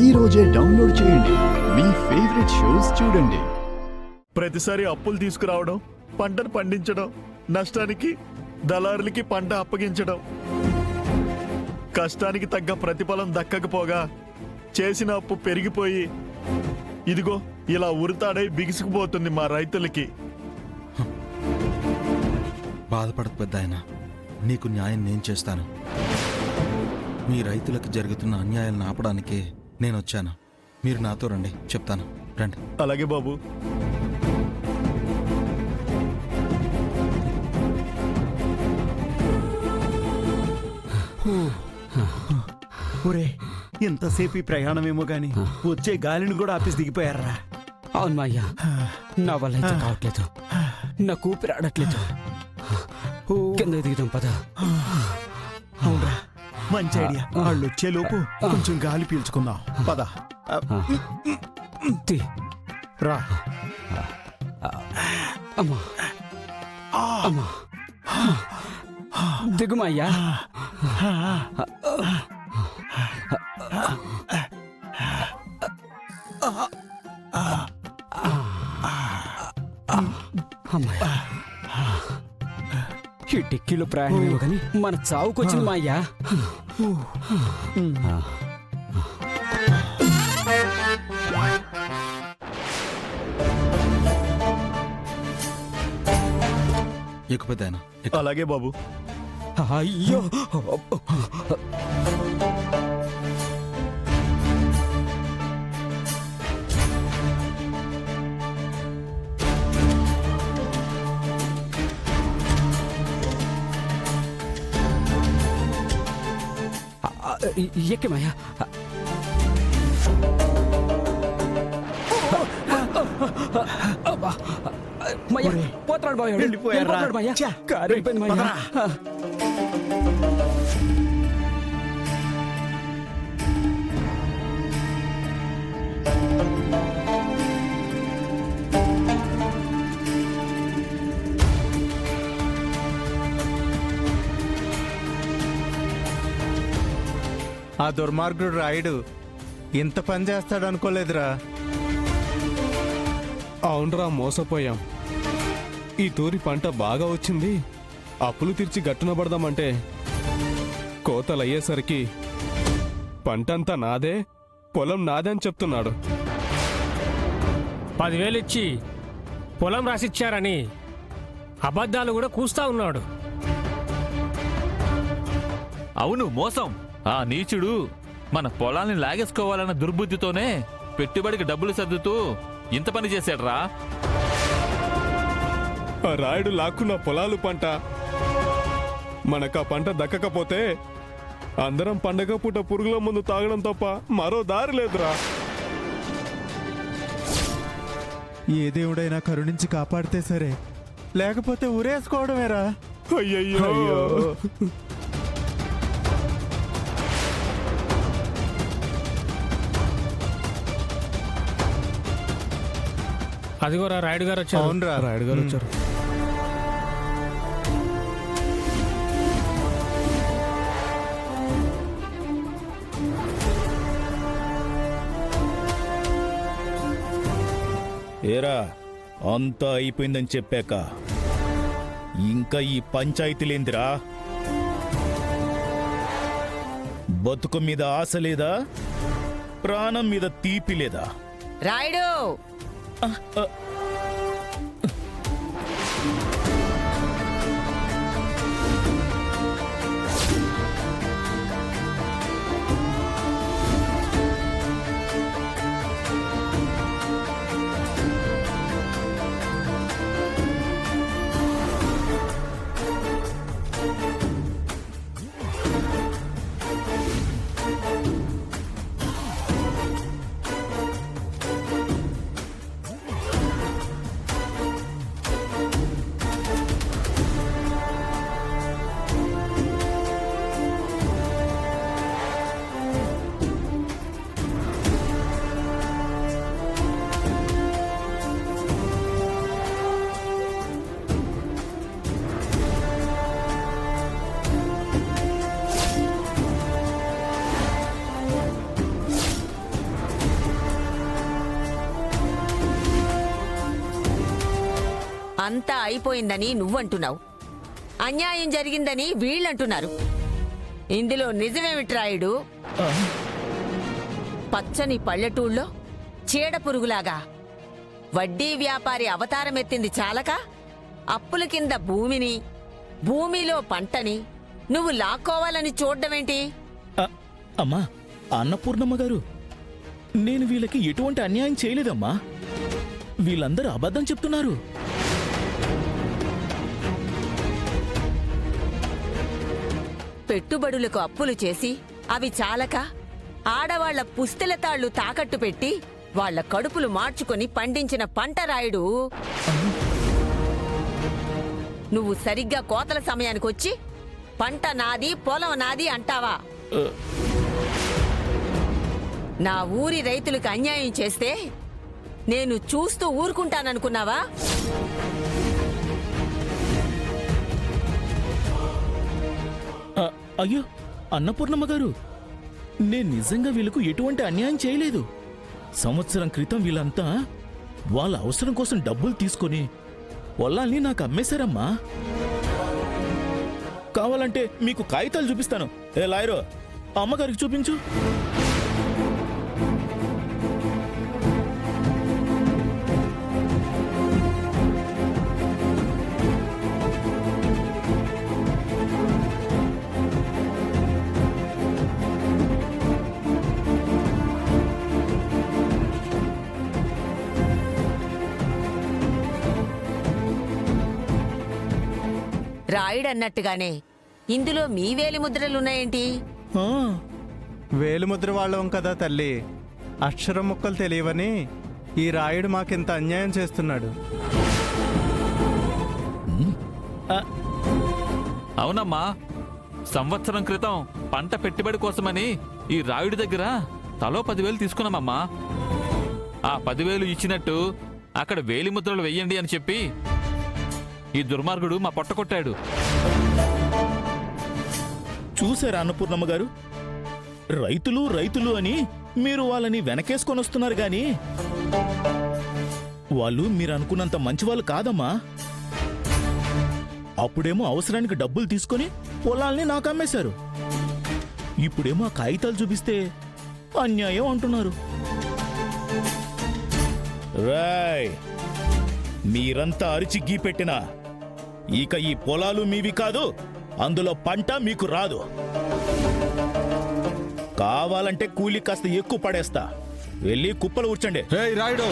ఈ రోజే డౌన్లోడ్ చేయండి. మీ ఫేవరెట్ షోస్ చూడండి. ప్రతిసారి అప్పులు తీసుకురావడం, పంటను పండించడం, నష్టానికి దళారులకి పంట అప్పగించడం, కష్టానికి తగ్గ ప్రతిఫలం దక్కకపోగా చేసిన అప్పు పెరిగిపోయి ఇదిగో ఇలా ఉరితాడై బిగుసుకుపోతుంది మా రైతులకి. బాధపడకు పెద్దాయన, నీకు న్యాయం నేను చేస్తాను. మీ రైతులకు జరుగుతున్న అన్యాయాలను ఆపడానికే నేను వచ్చాను. మీరు నాతో రండి, చెప్తాను. రండి. అలాగే బాబు. ఒరే, ఇంతసేపు ఈ ప్రయాణమేమో గాని వచ్చే గాలిని కూడా ఆపేసి దిగిపోయారా? అవును మాయ్యా, నా వల్ల అయితే కావట్లేదు. నా కూపిరి ఆడట్లేదు. కింద దిగుదాం పద. అవునరా, మంచి ఐడియా. వాళ్ళు వచ్చేలోపు కొంచెం గాలి పీల్చుకుందాం. పద. తీ. రా. అమ్మా అమ్మా, దిగుమయ్యా. అమ్మా, ఈ డిక్కీలో ప్రయాణమేమో కానీ మన చావుకొచ్చింది మా అయ్యా. ఎక్కు పెద్దాయన. అలాగే బాబు. అయ్యో, ఎక్కమయ్యా. పోతాడు బాగా. వెళ్ళిపోయారా? కారు అయిపోయింది మాయా. ఆ దుర్మార్గుడు రాయుడు ఇంత పని చేస్తాడు అనుకోలేదురా. అవునరా, మోసపోయాం. ఈ తూరి పంట బాగా వచ్చింది, అప్పులు తీర్చి గట్టున పడదామంటే కోతలయ్యేసరికి పంటంతా నాదే, పొలం నాదే అని చెప్తున్నాడు. 10,000 ఇచ్చి పొలం రాసిచ్చారని అబద్ధాలు కూడా కూస్తా ఉన్నాడు. అవును, మోసం. ఆ నీచుడు మన పొలాల్ని లాగేసుకోవాలన్న దుర్బుద్ధితోనే పెట్టుబడికి డబ్బులు సర్దుతూ ఇంత పని చేశాడ్రా. ఆ రాయుడు లాక్కున్న పొలాలు పంట మనకా పంట దక్కకపోతే అందరం పండగ పూట పురుగుల ముందు తాగడం తప్ప మరో దారి లేదురా. ఏ దేవుడైనా కరుణించి కాపాడితే సరే, లేకపోతే ఊరేసుకోవడమేరా. అయ్యయ్యో. అదిగోరా రాయుడు గారు వచ్చారు. అవునరా, రాయుడు గారు వచ్చారు. ఏరా, అంతా అయిపోయిందని చెప్పాక ఇంకా ఈ పంచాయతీలేందిరా? బతుకు మీద ఆశ లేదా? ప్రాణం మీద తీపి లేదా? రాయుడు, అంతా అయిపోయిందని నువ్వంటున్నావు, అన్యాయం జరిగిందని వీళ్ళంటున్నారు. ఇందులో నిజమేమిట్రాయుడు? పచ్చని పల్లెటూళ్ళలో చీడ పురుగులాగా వడ్డీ వ్యాపారి అవతారమెత్తింది చాలక అప్పుల కింద భూమిని, భూమిలో పంటని నువ్వు లాక్కోవాలని చూడ్డమేంటి? అమ్మా అన్నపూర్ణమ్మ గారు, నేను వీళ్ళకి ఎటువంటి అన్యాయం చేయలేదమ్మా. వీళ్ళందరూ అబద్ధం చెప్తున్నారు. పెట్టుబడులకు అప్పులు చేసి అవి చాలక ఆడవాళ్ల పుస్తెల తాళ్లు తాకట్టు పెట్టి వాళ్ల కడుపులు మార్చుకొని పండించిన పంట రాయుడు. నువ్వు సరిగ్గా కోతల సమయానికొచ్చి పంట నాది, పొలం నాది అంటావా? నా ఊరి రైతులకు అన్యాయం చేస్తే నేను చూస్తూ ఊరుకుంటాననుకున్నావా? అయ్యో అన్నపూర్ణమ్మ గారు, నేను నిజంగా వీళ్ళకు ఎటువంటి అన్యాయం చేయలేదు. సంవత్సరం క్రితం వీళ్ళంతా వాళ్ళ అవసరం కోసం డబ్బులు తీసుకొని పొలాల్ని నాకు అమ్మేశారమ్మా. కావాలంటే మీకు కాగితాలు చూపిస్తాను. ఏ లాయరో, అమ్మగారికి చూపించు. రాయుడన్నట్టుగానే ఇందులో మీ వేలి ముద్రలున్నాయేంటి? ఆ, వేలుముద్ర వాళ్ళం కదా తల్లి. అక్షరం ముక్కలు తెలియవని ఈ రాయుడు మాకింత అన్యాయం చేస్తున్నాడు. అవునమ్మా, సంవత్సరం క్రితం పంట పెట్టుబడి కోసమని ఈ రాయుడి దగ్గర తలో 10,000 తీసుకున్నామమ్మా. ఆ 10,000 ఇచ్చినట్టు అక్కడ వేలి ముద్రలు వెయ్యండి అని చెప్పి ఈ దుర్మార్గుడు మా పొట్ట కొట్టాడు. చూసారా అన్నపూర్ణమ్మ గారు, రైతులు రైతులు అని మీరు వాళ్ళని వెనకేసుకొని వస్తున్నారు గాని వాళ్ళు మీరు అనుకున్నంత మంచివాళ్ళు కాదమ్మా. అప్పుడేమో అవసరానికి డబ్బులు తీసుకొని పొలాల్ని నాకు అమ్మేశారు. ఇప్పుడేమో ఆ కాగితాలు చూపిస్తే అన్యాయం అంటున్నారు. రాయ్, మీరంతా అరిచి గీపెట్టినా ఇక ఈ పొలాలు మీవి కాదు, అందులో పంట మీకు రాదు. కావాలంటే కూలి కాస్త ఎక్కువ పడేస్తా. వెళ్ళి కుప్పలు ఊడ్చండి. రాయుడు